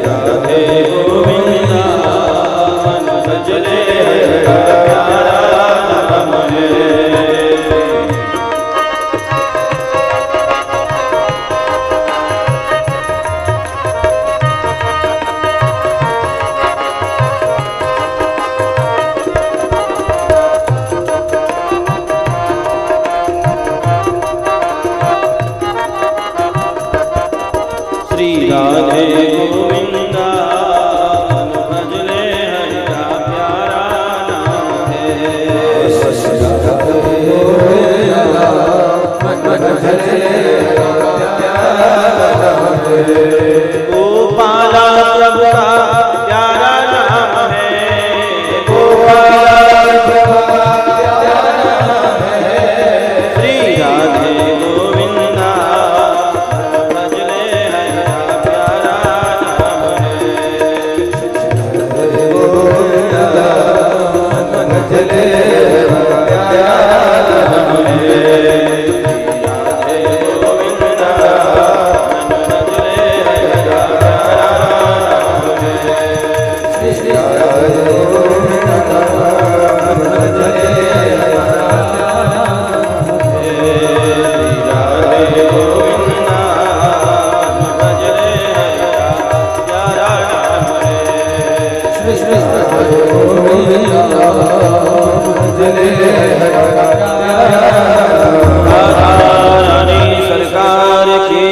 राधे गोविंदा मन भजले प्यारा नाम है। श्री राधे गोविंदा मन भजले हरिका प्यारा नाम है। गोपाला प्रभु का प्यारा नाम है। गोपाला प्रभु का प्यारा नाम है। श्री राधे गोविंदा मन भजले हरिका प्यारा नाम है। गोविंदा मन भजले हरिका प्यारा नाम है। सरकार की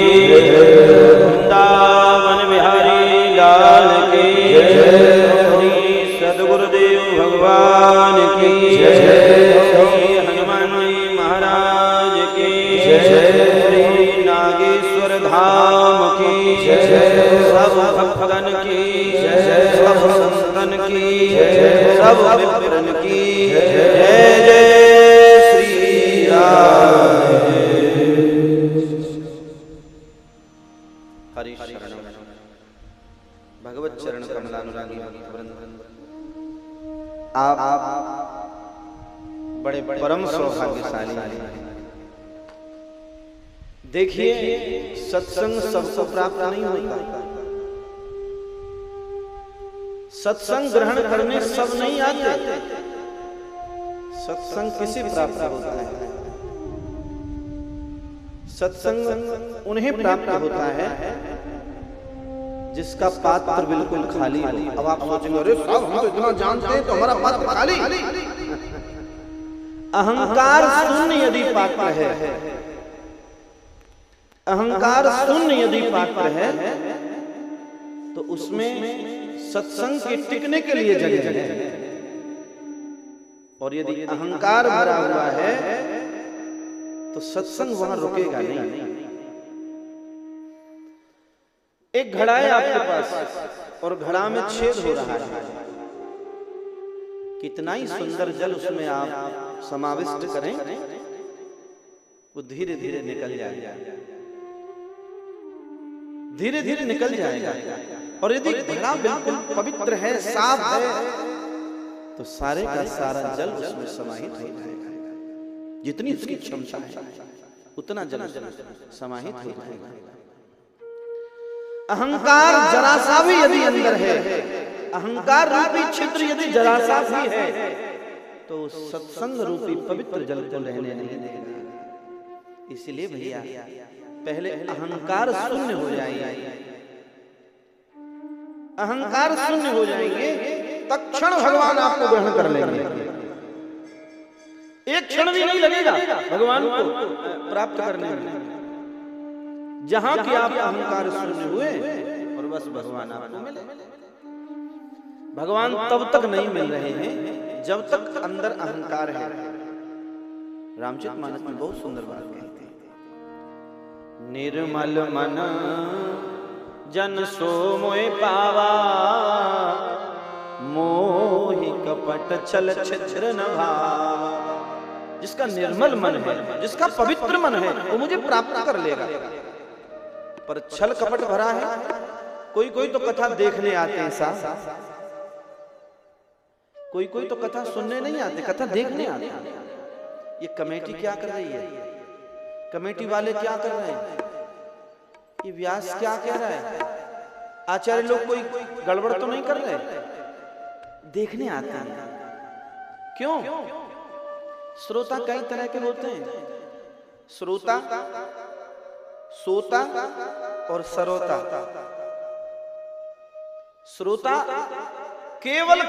वृंदावन बिहारी लाल की श्री सद्गुरुदेव भगवान की श्री हनुमान महाराज की श्री नागेश्वर धाम की सब भक्तन की सब संतन की सब विप्रन की जय जय श्री राम। हरि शरणम भगवत चरण कमलानुरागी भक्तवृंद, आप बड़े परम सौभाग्यशाली हैं। देखिए, सत्संग सबको प्राप्त नहीं होता। सत्संग ग्रहण करने सब नहीं आते। सत्संग किसे प्राप्त होता है? सत्संग उन्हें प्राप्त होता है जिसका पात्र बिल्कुल खाली हो। अब आप सोचेंगे, अरे साहब हम तो इतना जानते हैं तो हमारा पात्र खाली। अहंकार शून्य यदि पात्र है, अहंकार शून्य यदि पात्र है तो उसमें सत्संग के टिकने के लिए जगह है। और यदि अहंकार भरा हुआ है तो सत्संग वहां रुकेगा नहीं। एक घड़ा है आपके पास और घड़ा में छेद हो रहा है। कितना ही सुंदर जल उसमें आप समाविष्ट करें, वो धीरे धीरे निकल जाएगा, धीरे धीरे निकल जाएगा। और यदि घड़ा बिल्कुल पवित्र है, साफ है, तो सारे का सारा जल उसमें समाहित हो जाएगा। जितनी उसकी क्षमता है उतना जल समाहित हो जाएगा। अहंकार जरा सा भी यदि अंदर है, अहंकार रूपी छिद्र यदि जरा सा भी है, तो सत्संग रूपी पवित्र जल को रहने नहीं देगा। इसलिए भैया पहले अहंकार शून्य हो जाएगा। अहंकार शून्य हो जाएंगे, तत्क्षण भगवान आपको ग्रहण कर लेंगे। एक क्षण भी नहीं लगेगा भगवान को प्राप्त करने में। जहां कि आप अहंकार शून्य हुए और बस भगवान आपको मिले। भगवान तब तक नहीं मिल रहे हैं जब तक अंदर अहंकार है। रामचरितमानस में बहुत सुंदर बात कहते हैं, निर्मल मन जन सो मोहि पावा, मोहि कपट छल छिद्र न भावा। जिसका निर्मल मन है, जिसका पवित्र मन है, वो मुझे प्राप्त कर लेगा। पर छल कपट भरा है। कोई कोई तो कथा देखने आते हैं साहब, कोई कोई तो कथा सुनने नहीं आते, कथा देखने आते हैं। ये कमेटी क्या कर रही है, कमेटी वाले क्या कर रहे हैं, ये व्यास क्या कह रहा है? आचार्य लोग कोई गड़बड़ तो नहीं कर रहे? देखने आते हैं। क्यों? श्रोता कई तरह के होते हैं, श्रोता, सोता और सरोता। श्रोता केवल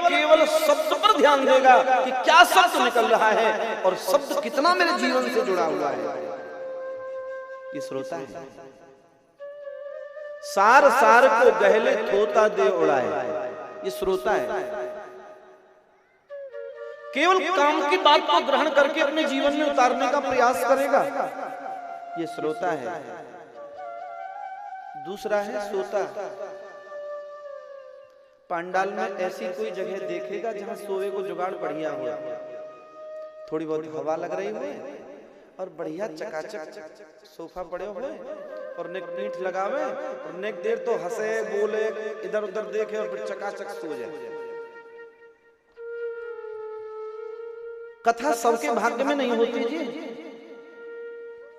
शब्द पर ध्यान देगा कि क्या शब्द निकल रहा है और शब्द कितना मेरे जीवन से जुड़ा हुआ है, ये श्रोता है। सार सार को गहले थोता दे उड़ाए, ये श्रोता है। केवल काम की बात को ग्रहण करके अपने जीवन में उतारने का प्रयास करेगा, ये श्रोता है। दूसरा है सोता। पंडाल में ऐसी कोई जगह देखेगा जहां सोवे को जुगाड़ बढ़िया हुआ, थोड़ी बहुत हवा लग रही हो और बढ़िया चकाचक सोफा पड़े हुए और नेक पीठ लगावे और नेक देर तो हंसे बोले इधर उधर देखे और फिर चकाचक सो जाए। कथा सबके भाग्य में नहीं होती जी।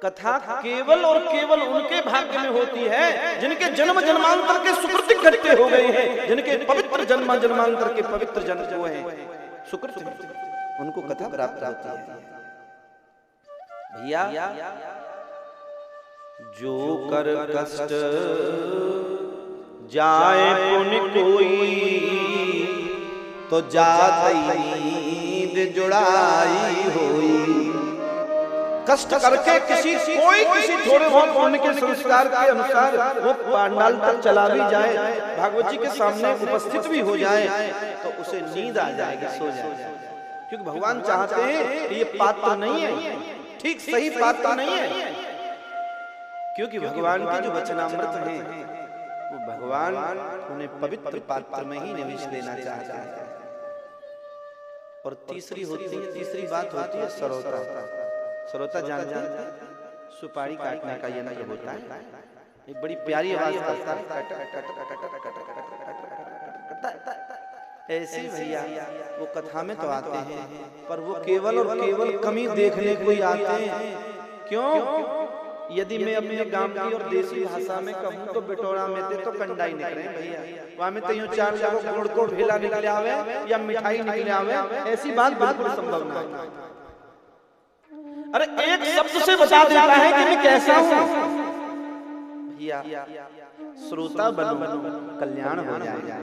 कथा केवल और केवल उनके भाग्य में होती है जिनके जन्म जन्मांतर के सुकृत इकट्ठे हो गए हैं, जिनके पवित्र जन्म जन्मांतर के पवित्र जन्म हुए हैं, सुकृत, उनको कथा प्राप्त होती है। भैया, जो कर कष्ट जाए पुण्य कोई, तो जात नींद जुड़ाई होई। कष्ट करके किसी थोड़े बहुत पुण्य के संस्कार के अनुसार वो पांडाल तक चला भी जाए, भागवत जी के सामने उपस्थित भी हो जाए, तो उसे नींद आ जाएगी, सो जाए। क्योंकि भगवान चाहते हैं कि ये पात्र नहीं है, ठीक सही पात्र नहीं है। क्योंकि भगवान के जो वचनामृत हैं वो भगवान उन्हें पवित्र पात्र में ही निवेश लेना चाहता है। और तीसरी बात होती है सरोता। सरोता जान सुपारी काटने का यंत्र होता है, एक बड़ी प्यारी आवाज करता है। ऐसे भैया वो कथा में तो आते हैं, पर वो केवल और केवल कमी देखने को ही आते हैं। क्यों? यदि मैं अपने गांव की और देसी भाषा में कहूँ तो बिटोरा में थे तो कंडाई निकले भैया, वहां में तो चार जगह गुड़ को ढेला निकले आवे या मिठाई निकले आवे, ऐसी बात बिल्कुल संभव ना है। अरे एक शब्द से बता देता है कि मैं कैसा हूँ। भैया श्रोता बनो, कल्याण हो जाएगा।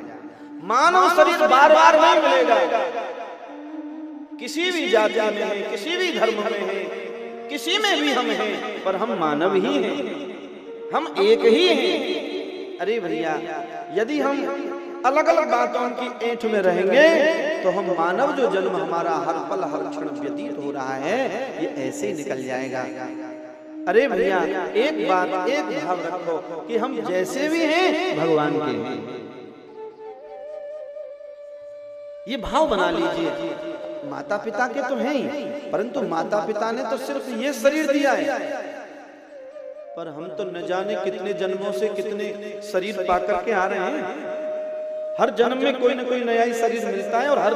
मानव शरीर बार बार नहीं मिलेगा, किसी भी जाति में है, किसी भी धर्म में है, किसी में भी हम हैं, पर हम मानव ही हैं, हम एक ही हैं। अरे भैया, यदि हम अलग अलग बातों की ऐंठ में रहेंगे तो हम मानव जो जन्म हमारा हर पल हर क्षण व्यतीत हो रहा है, ये ऐसे ही निकल जाएगा। अरे भैया, एक बात, एक भाव रखो कि हम जैसे भी हैं भगवान के हैं, ये भाव बना लीजिए। माता पिता के तो हैं ही, परंतु माता पिता ने तो सिर्फ ये शरीर दिया है, पर हम तो न जाने कितने जन्मों से कितने शरीर पाकर के आ रहे हैं। हर जन्म में कोई न कोई नया ही शरीर मिलता है और हर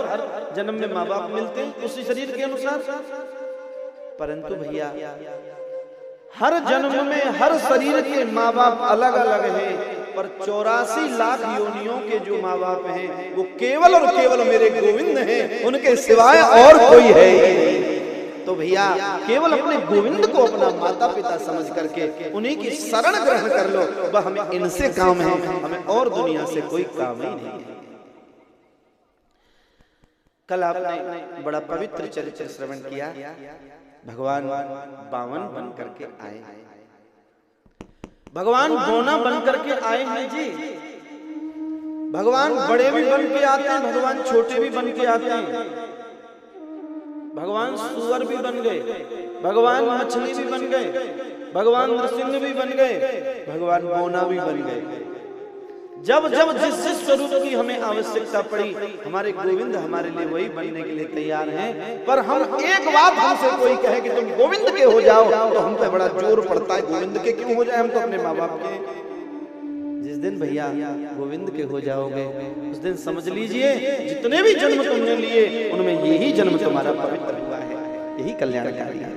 जन्म में माँ बाप मिलते हैं उसी शरीर के अनुसार। परंतु भैया, हर जन्म में हर शरीर के माँ बाप अलग अलग हैं, पर 84 लाख योनियों के जो माँ बाप हैं वो केवल और केवल मेरे गोविंद हैं, उनके सिवाय और कोई है ही नहीं। तो भैया, केवल अपने गोविंद को अपना माता पिता समझ करके उन्हीं की शरण ग्रहण कर लो, वह हमें इनसे काम है, हमें और दुनिया से कोई काम ही नहीं है। कल आपने बड़ा पवित्र चरित्र श्रवण किया, भगवान बावन बन करके आए, भगवान बोना बन करके आए हैं जी। भगवान बड़े भी बन के आते हैं, भगवान छोटे भी बन के आते हैं, भगवान सुअर भी बन गए, भगवान मछली भी बन गए, भगवान नृसिंह भी बन गए, भगवान बोना भी बन गए। जब जब जिस जिस स्वरूप की हमें आवश्यकता पड़ी, हमारे गोविंद हमारे लिए वही बनने के लिए तैयार हैं। पर हम एक बात हमसे कोई कहे कि तुम गोविंद के हो जाओ, तो हम पे बड़ा जोर पड़ता है, गोविंद के क्यों हो जाए, हम तो अपने माँ बाप के। जिस दिन भैया गोविंद के हो जाओगे, उस दिन समझ लीजिए जितने भी जन्म तुमने लिए उनमें यही जन्म तुम्हारा पवित्र हुआ है, यही कल्याणकारी है।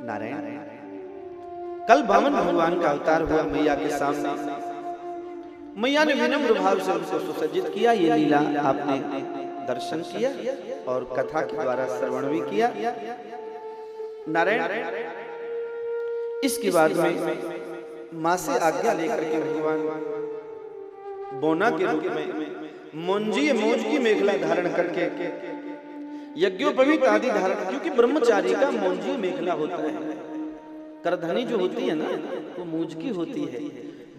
नारायण, कल वामन भगवान का अवतार हुआ मैया के सामने। मैया ने विनम्र भाव से उनको सुसज्जित किया। ये लीला आपने दर्शन किया और कथा के द्वारा श्रवण भी किया। नारायण इसके बाद में मां से आज्ञा लेकर के भगवान बोना के रूप में मोंजी मोज की मेखला धारण करके यज्ञोपवीत आदि धारण, क्योंकि ब्रह्मचारी का मोंजी मेखला होता है, करधनी जो होती है ना वो मूंज की होती है।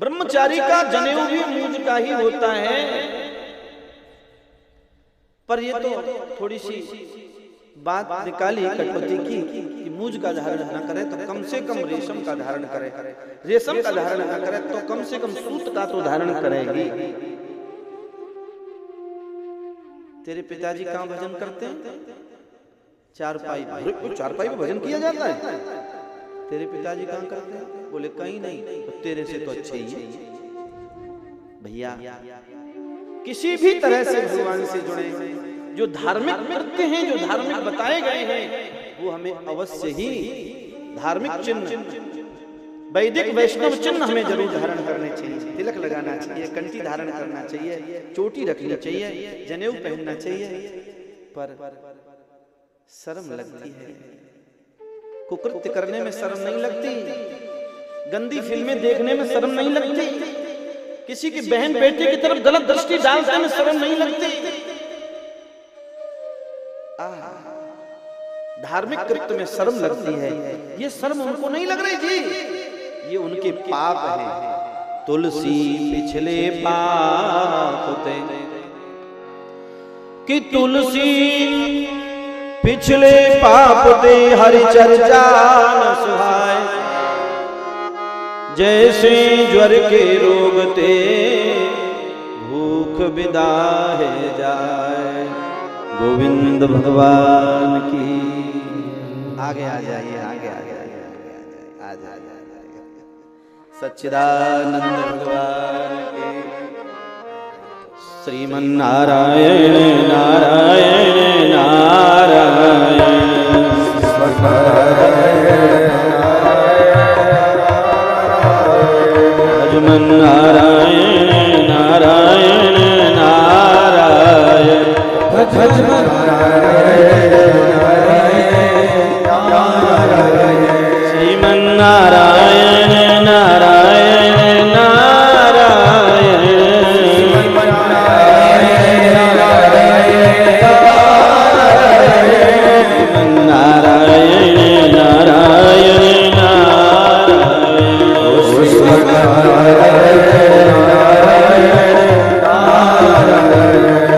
ब्रह्मचारी का जनेऊ भी मूंज का ही होता है। पर ये तो थोड़ी सी बात निकाली कटौती की कि मूंज का धारण न करे तो कम से कम रेशम का धारण करे, रेशम का धारण न करे तो कम से कम सूत का तो धारण करेगी। तेरे पिताजी कहाँ भजन करते हैं? चारपाई। चारपाई में भजन किया जाता है? तेरे पिताजी कहाँ करते हैं? बोले कहीं नहीं। तो तेरे से तो अच्छे ही है भैया। किसी भी तरह से भगवान से जुड़े जो धार्मिक कृत्य हैं, जो धार्मिक बताए गए हैं, वो हमें अवश्य ही धार्मिक चिन्ह, वैदिक वैष्णव चिन्ह हमें जरूर धारण करने चाहिए। तिलक लगाना चाहिए, कंठी धारण करना चाहिए, चोटी रखनी चाहिए, जनेऊ पहनना चाहिए। पर शर्म लगती है, कुकृत्य करने में शर्म नहीं लगती, गंदी फिल्में देखने में शर्म नहीं लगती, किसी की बहन बेटे की तरफ गलत दृष्टि डालने में शर्म नहीं लगती। धार्मिक कृत्य में शर्म लगती है। ये शर्म उनको नहीं लग रही जी, ये उनके पाप है। तुलसी पिछले पाप होते कि तुलसी पिछले पाप दे हरि चर्चा न सुहाए, जैसे ज्वर के रोग ते भूख विदाहे जाए। गोविंद भगवान की। आगे आ जाइए, आगे आ जाइए, आ जाइए। सच्चिदानंद भगवान के। श्रीमन नारायण नारायण नारायण भजमन नारायण नारायण नारायण भजमन श्रीमन नारायण नारायण नारायण नारायण नारायण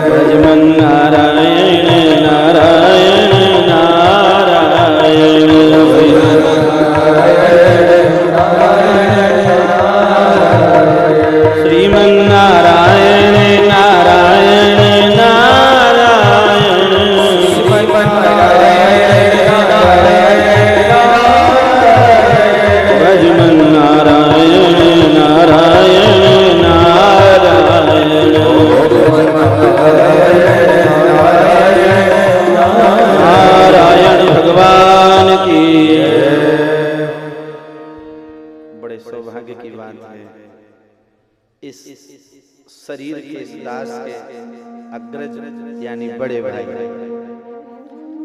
भजमन नारायण नारायण नारायण श्रीमन नारायण नारायण नारायण भजमन नारायण नारायण नारायण नारायण भगवान की। बड़े सौभाग्य की बात है इस शरीर के इस दास के अग्रज यानी बड़े भाई,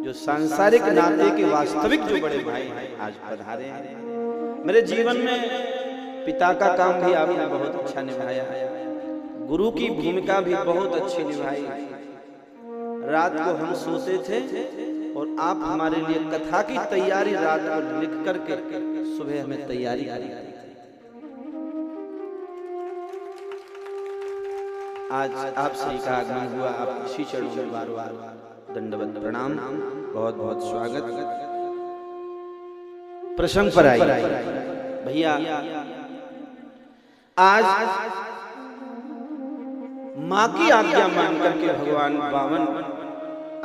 जो सांसारिक नाते के वास्तविक जो बड़े भाई हैं, आज पधारे हैं। मेरे जीवन में पिता का काम भी आपने बहुत अच्छा निभाया, गुरु की भूमिका भी बहुत अच्छी निभाई। रात को हम सोते थे और आप हमारे लिए कथा की तैयारी रात को लिख करके सुबह हमें तैयारी करी। आज आप सही का आगमन हुआ, आप इसी चरणों में बार बार दंडवत प्रणाम, बहुत बहुत स्वागत। प्रसंग पर आई भैया। आज मां की आज्ञा मान करके भगवान वामन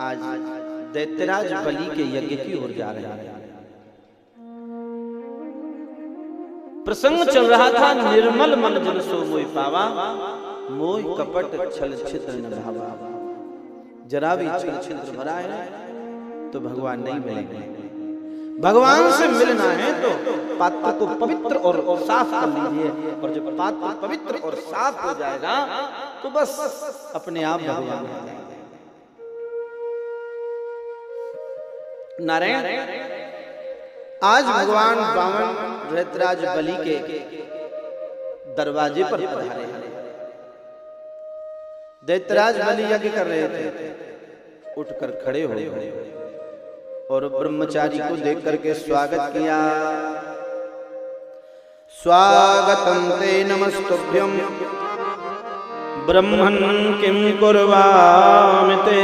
आज दैत्यराज बलि के यज्ञ की ओर जा रहे हैं। प्रसंग चल रहा था, निर्मल मन जन सो मोहि पावा, मोह कपट छल छिद्र न भावा। जरा भी छल छिद्र भरा है तो भगवान नहीं मिलेंगे। भगवान से मिलना है तो पात्र को पवित्र और साफ कर लीजिए, और जब पात्र पवित्र और साफ हो जाएगा तो बस अपने आप भगवान हो जाएंगे। नारायण आज भगवान बामन दैत्यराज बलि के दरवाजे पर पधारे हैं। दैत्यराज बलि यज्ञ कर रहे थे, उठकर खड़े हो गए और ब्रह्मचारी को देख करके स्वागत किया। स्वागतम ते नमस्तुभ्यं ब्रह्मन् किं कुर्वामि ते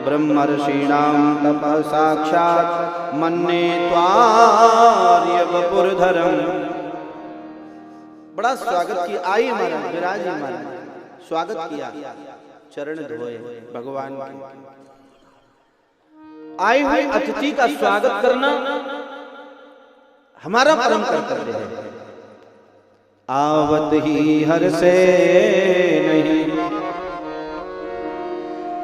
ब्रह्मर्षीणां तपः साक्षात् मन्ये त्वार्य वपुर्धरम्। बड़ा स्वागत किया। आइए महाराज, विराजिए महाराज। स्वागत किया, चरण धोए भगवान के। आए हुए अतिथि का स्वागत करना हमारा परम कर्तव्य है। आवत ही हर से नहीं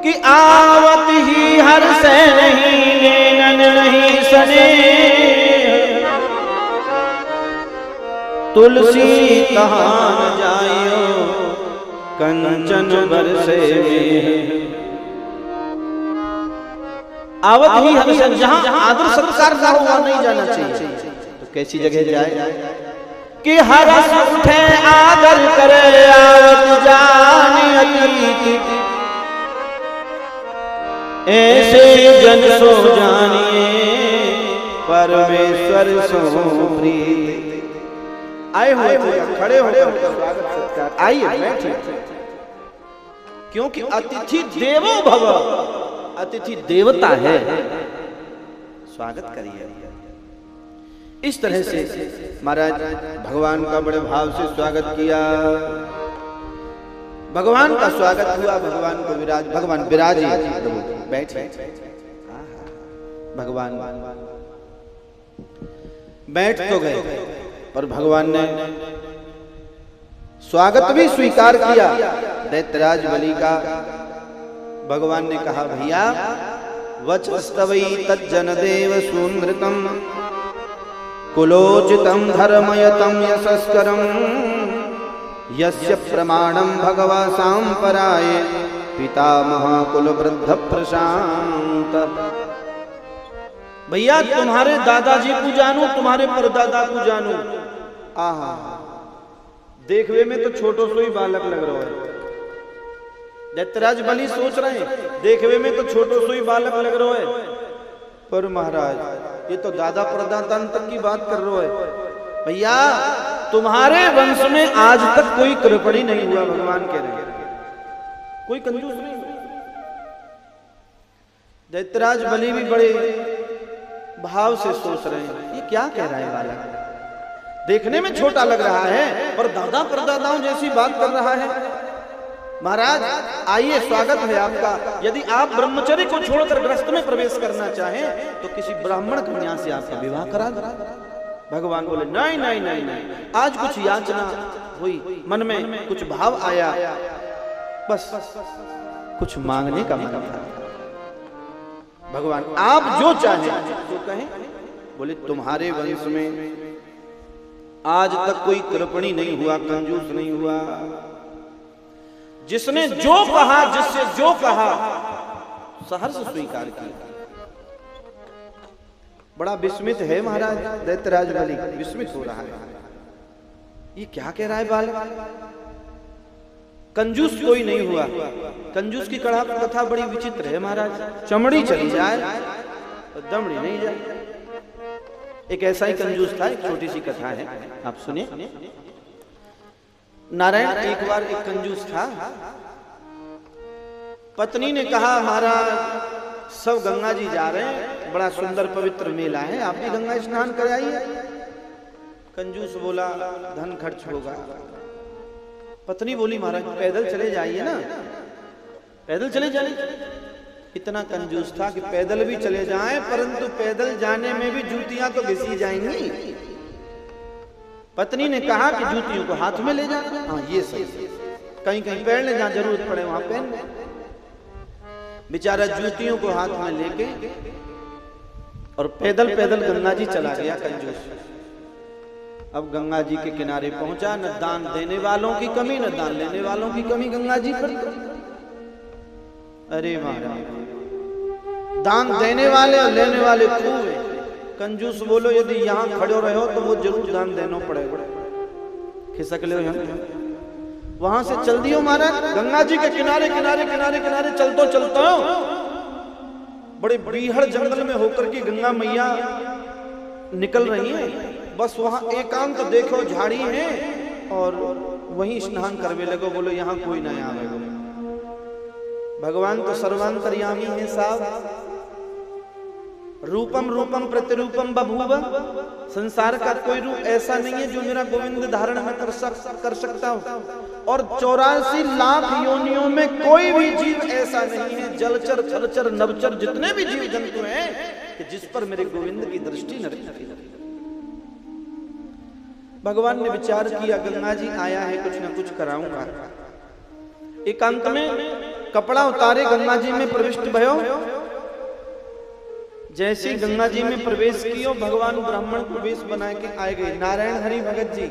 कि आवत ही हर से नहीं, लेनन नहीं सने तुलसी कहाँ न जाइयो कंचन बरसे में। आवत ही हर से, जहां आदर सत्कार का हुआ नहीं जाना चाहिए तो कैसी जगह जाए कि हरस उठे आदर करे आवत जाने अतिथि, ऐसे जन सो जानिए परमेश्वर सो प्रीत। आए हुए खड़े होकर स्वागत सत्कार, आइए बैठिए, क्योंकि अतिथि देवो भव, अतिथि देवता है। स्वागत करिए। इस तरह से महाराज भगवान का बड़े भाव से स्वागत किया। भगवान का स्वागत हुआ। भगवान को भगवान विराजे, बैठे। भगवान बैठ तो गए, पर भगवान ने स्वागत भी स्वीकार किया दैत्यराज बलि का। भगवान ने कहा, भैया वचस्तवै तज्जनदेव सुनृतम कुलोचितम धर्मयतम यशस्करम यस्य प्रमाणम भगवा सांपराय पितामह कुल वृद्ध प्रशांत। भैया तुम्हारे दादाजी को जानू, तुम्हारे परदादा को जानू। आहा, देखने में तो छोटो सो ही बालक लग रहा है। दैत्यराज बलि सोच रहे हैं देखने में तो छोटो सो ही बालक लग रहा है, पर महाराज ये तो दादा परदादा तक की बात कर रहा है। भैया तुम्हारे वंश में आज तक कोई कृपणी नहीं हुआ। भगवान कह रहे हैं कोई कंजूस नहीं। दैत्यराज बलि भी बड़े भाव से सोच रहे हैं, ये क्या कह रहा है बालक, देखने में छोटा लग रहा है पर दादा परदादाओं जैसी बात कर रहा है। महाराज आइए, स्वागत है आपका। यदि आप ब्रह्मचर्य को छोड़कर गृहस्थ में प्रवेश करना चाहें तो किसी ब्राह्मण कन्या से आपका विवाह करा दो। भगवान बोले नहीं नहीं नहीं नहीं, आज कुछ याचना हुई, मन में कुछ भाव आया, बस कुछ मांगने का मन था। भगवान आप जो चाहें तो कहें। बोले तुम्हारे वंश में आज तक कोई कृपणी नहीं हुआ, कंजूस नहीं हुआ। जिसने जो कहा, जिससे जो कहा सहर्ष स्वीकार किया। बड़ा विस्मित है महाराज दैत्यराज बलि, विस्मित हो रहा है। ये क्या कह रहा है बालक, कंजूस कोई नहीं हुआ। कंजूस की कथा बड़ी विचित्र है महाराज, चमड़ी चली जाए और दमड़ी नहीं जाए। एक ऐसा ही कंजूस था, एक छोटी सी कथा है, आप सुनिए। नारायण एक बार एक कंजूस था। पत्नी ने कहा महाराज सब गंगा जी जा रहे हैं, बड़ा सुंदर पवित्र मेला है, आप भी गंगा स्नान कर आइए। कंजूस बोला धन खर्च होगा। पत्नी बोली महाराज पैदल चले जाइए ना, पैदल चले जाइए। इतना कंजूस था कि पैदल भी चले जाएं, परंतु पैदल जाने में भी जूतियां तो घिसी जाएंगी। पत्नी ने कहा कि जूतियों को हाथ में ले जाना। हाँ ये सही, कहीं कहीं पहन ले, जहां जरूरत पड़े वहां पहन ले। बेचारा जूतियों को हाथ में लेके और पैदल पैदल गंगा जी चला गया कंजूस। अब गंगा जी के किनारे पहुंचा, न दान देने वालों की कमी न दान लेने वालों की कमी गंगा जी पर। अरे महाराज, दान देने वाले और लेने वाले खूब है। कंजूस बोलो यदि यहाँ खड़े रहो तो वो जरूर दान देना पड़ेगा। खिसक ले वहां से चल दियो महाराज, गंगा जी के किनारे किनारे किनारे किनारे चलतो चलतो बड़े बीहड़ जंगल में होकर के गंगा मैया निकल रही हैं। बस वहां एकांत देखो झाड़ी है और वहीं स्नान करवे लगो। बोलो यहाँ कोई ना आवेगा। भगवान तो सर्वांतर्यामी है साहब। रूपम रूपम प्रतिरूपम बभूव। संसार का कोई रूप ऐसा नहीं है जो मेरा गोविंद धारण न कर सकता हो। और 84 लाख योनियों में कोई भी जीव ऐसा नहीं है, जलचर थलचर नवचर जितने भी जीव जंतु हैं, कि जिस पर मेरे गोविंद की दृष्टि न रहती। भगवान ने विचार किया गंगा जी आया है, कुछ न कुछ कराऊंगा। एकांत में कपड़ा उतारे गंगा जी में प्रविष्ट भयो। जैसे गंगा जी में प्रवेश कियो, भगवान ब्राह्मण को वेश बना के आए गए। नारायण हरि भगत जी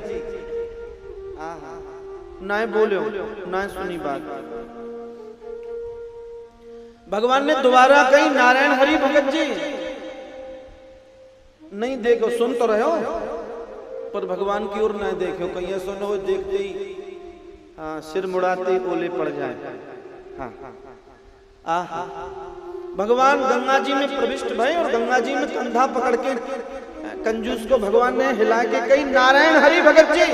ना बोलो ना सुनी बात। भगवान ने दोबारा कही नारायण हरि भगत जी। नहीं देखो, सुन तो रहे हो पर भगवान की ओर ना देखो। कहीं सुनो देखते ही सिर मुड़ाते ओले पड़ जाए। हाँ भगवान गंगा जी में प्रविष्ट भय और गंगा जी में कंधा पकड़ के कंजूस को भगवान ने हिला के कही नारायण हरि भगत जी।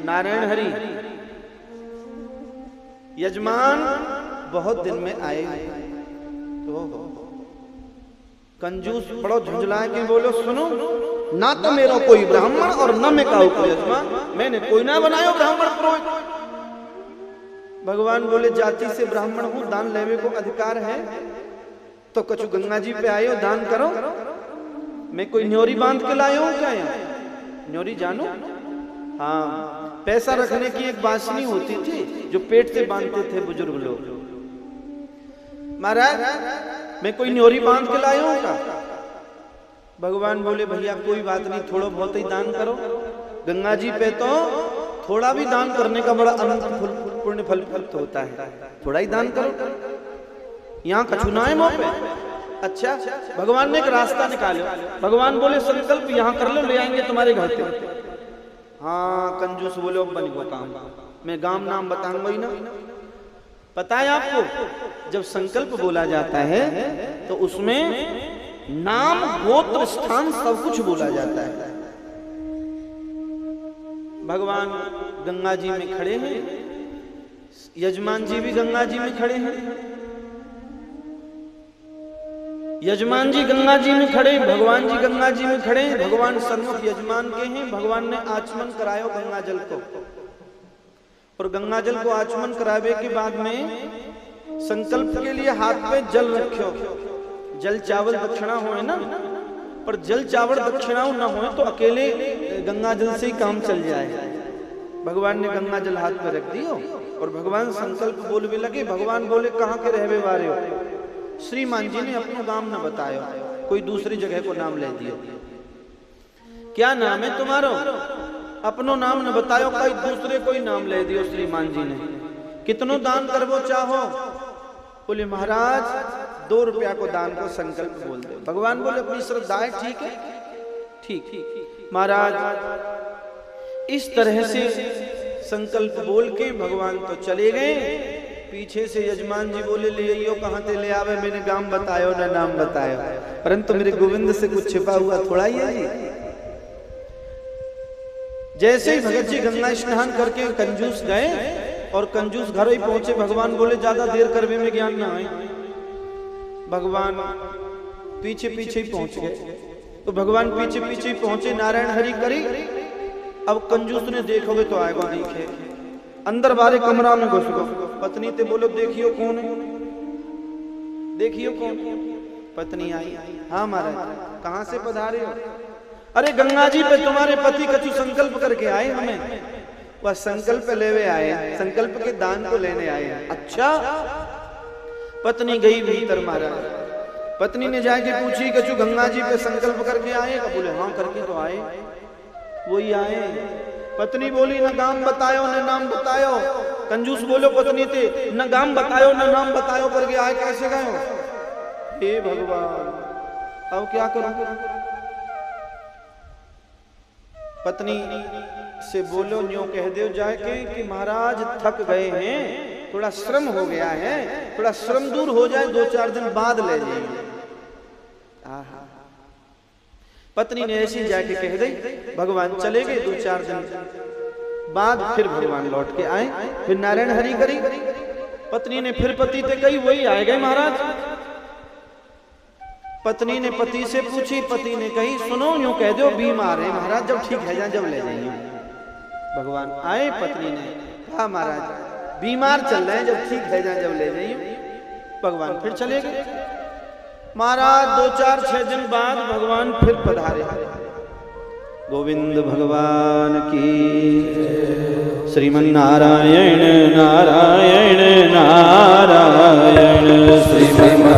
नारायण हरि यजमान बहुत दिन में आए। तो कंजूस बड़ो झुंझला के बोलो सुनो, ना तो मेरा कोई ब्राह्मण और न मैं काऊ को यजमान, मैंने कोई ना बनायो ब्राह्मण पुरोहित। भगवान बोले जाति से ब्राह्मण हूं, दान लेवे को अधिकार है। तो कछु गंगा जी पे आयो दान करो। मैं कोई न्योरी बांध के लाया हूं क्या? न्योरी जानो? हाँ, पैसा रखने की एक बांसुरी होती थी जो पेट से बांधते थे बुजुर्ग लोग। महाराज मैं कोई न्योरी बांध के लाया हूं क्या? भगवान बोले भैया कोई बात नहीं, थोड़ा बहुत ही दान करो। गंगा जी पे तो थोड़ा भी दान करने का बड़ा अनंत पुण्य फल प्राप्त होता है। थोड़ा ही दान करो, यहाँ कछु ना है मोह पे। अच्छा, भगवान ने एक रास्ता निकालो। भगवान बोले संकल्प यहाँ कर लो, ले आएंगे तुम्हारे घर पे। हाँ कंजूस बोले बन गो काम, मैं गांव नाम बताऊंगा ही ना। पता है आपको जब संकल्प बोला जाता है तो उसमें नाम गोत्र स्थान सब कुछ बोला जाता है। भगवान गंगा जी में खड़े हैं, यजमान जी भी गंगा जी में खड़े हैं। यजमान जी गंगा जी में खड़े, भगवान जी गंगा जी में खड़े। भगवान सन्मुख यजमान के हैं। भगवान ने आचमन करायो गंगा जल को, और गंगा जल को आचमन करावे के बाद में संकल्प के लिए हाथ पे जल रखो। जल चावल दक्षिणा हो ना, पर जल चावल दक्षिणा ना हो तो अकेले गंगा जल से ही काम चल जाए। भगवान ने गंगा जल हाथ पे रख दियो और भगवान संकल्प बोलने लगे। भगवान बोले कहाँ के रहवे वाले हो? श्रीमान जी ने अपना नाम न बताया, कोई दूसरी जगह को नाम ले दिया। क्या नाम है तुम्हारा? अपनो नाम न बतायो, कोई दूसरे कोई नाम ले दियो श्रीमान जी ने। कितनो दान करवो चाहो? बोले महाराज 2 रुपया को दान को संकल्प बोल दो। भगवान बोले अपनी श्रद्धा है, ठीक है ठीक। महाराज इस तरह से संकल्प बोल के भगवान तो चले गए। पीछे से यजमान जी बोले ले आइयो, कहाँ से ले आवे? मैंने गांव बतायो ना नाम बतायो, परंतु मेरे गोविंद से कुछ छिपा हुआ थोड़ा ही है। जैसे ही भगत जी गंगा स्नान करके कंजूस गए और कंजूस घर ही पहुंचे, भगवान बोले ज्यादा देर करवे में ज्ञान ना आए। भगवान पीछे पीछे ही पहुंच गए। तो भगवान पीछे पीछे ही पहुंचे, नारायण हरि करी। अब कंजूस ने देखोगे तो आएगा देखे, अंदर बारे कमरा में घुस गो। पत्नी ते बोलो देखियो कौन है, देखियो कौन। पत्नी आई, हाँ महाराज कहाँ से पधारे हो? अरे गंगा जी पे तुम्हारे पति कछु संकल्प करके आए, हमें वह संकल्प लेवे आए, संकल्प के दान को लेने आए। अच्छा। पत्नी गई भीतर महाराज, पत्नी ने जाके पूछी कि गंगा जी पे संकल्प करके आए? बोले हाँ करके तो आए। वही आए। पत्नी बोली न गाम बतायो न नाम बतायो। कंजूस बोलो पत्नी थे, न गाम बतायो न नाम बतायो करके आए, कैसे गए? हे भगवान अब क्या करूं? पत्नी से बोलो न्यों कह दो जाके कि महाराज थक गए हैं, थोड़ा श्रम हो गया है, थोड़ा श्रम दूर हो जाए, 2-4 दिन बाद ले जाइए। पत्नी ने ऐसी जाके कह दी। भगवान चले गए। 2-4 दिन बाद फिर भगवान लौट के आए। फिर नारायण हरि करी। पत्नी ने फिर पति से कही, वही आए गए महाराज। पत्नी ने पति से पूछी। पति ने कही सुनो यूं कह दो बीमार है महाराज, जब ठीक है जाए जब ले जाइए। भगवान आए। पत्नी ने कहा महाराज बीमार चल रहे हैं, जब ठीक है जाए जब ले जाइए। भगवान फिर चले गए। महाराज 2-4-6 दिन बाद भगवान फिर पधारे। गोविंद भगवान की। श्रीमन्नारायण नारायण नारायण श्रीमन्